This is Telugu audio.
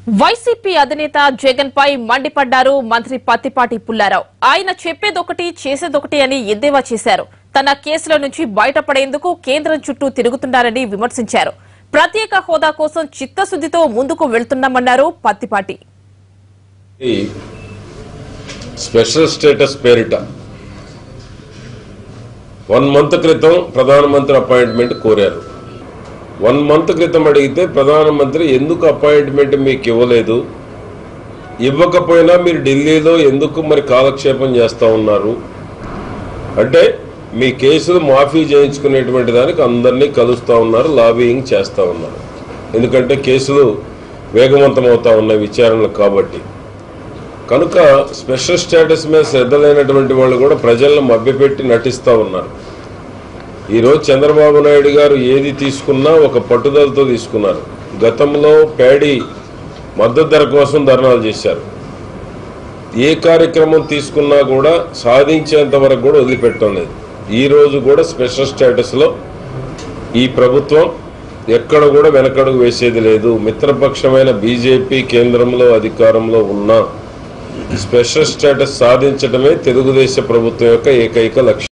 వైసీపీ అధినేత జగన్ పై మండిపడ్డారు మంత్రి పత్తిపాటి పుల్లారావు. ఆయన చెప్పేదొకటి చేసేదొకటి అని ఎద్దేవా చేశారు. తన కేసుల నుంచి బయటపడేందుకు కేంద్రం చుట్టూ తిరుగుతున్నారని విమర్శించారు. ప్రత్యేక హోదా కోసం చిత్తశుద్దితో ముందుకు వెళ్తున్నామన్నారు పత్తిపాటి. స్పెషల్ స్టేటస్ పేరిట 1 మంత్ క్రితం ప్రధానమంత్రి అపాయింట్మెంట్ కోరారు. 1 మంత్ క్రితం అడిగితే ప్రధానమంత్రి ఎందుకు అపాయింట్మెంట్ మీకు ఇవ్వలేదు, ఇవ్వకపోయినా మీరు ఢిల్లీలో ఎందుకు మరి కాలక్షేపం చేస్తూ ఉన్నారు అంటే మీ కేసులు మాఫీ చేయించుకునేటువంటి దానికి అందరినీ కలుస్తూ ఉన్నారు, లాబియింగ్ చేస్తూ ఉన్నారు. ఎందుకంటే కేసులు వేగవంతం అవుతా ఉన్నాయి విచారణలు కాబట్టి. కనుక స్పెషల్ స్టేటస్ మీద శ్రద్ధ లేనటువంటి వాళ్ళు కూడా ప్రజలను మభ్యపెట్టి నటిస్తూ ఉన్నారు. ఈరోజు చంద్రబాబు నాయుడు గారు ఏది తీసుకున్నా ఒక పట్టుదలతో తీసుకున్నారు. గతంలో ప్యాడీ మద్దతు ధర కోసం ధర్నాలు చేశారు. ఏ కార్యక్రమం తీసుకున్నా కూడా సాధించేంత వరకు కూడా వదిలిపెట్టడం లేదు. ఈరోజు కూడా స్పెషల్ స్టేటస్లో ఈ ప్రభుత్వం ఎక్కడ కూడా వెనకడుగు వేసేది లేదు. మిత్రపక్షమైన బీజేపీ కేంద్రంలో అధికారంలో ఉన్న స్పెషల్ స్టేటస్ సాధించడమే తెలుగుదేశం ప్రభుత్వం యొక్క ఏకైక లక్ష్యం.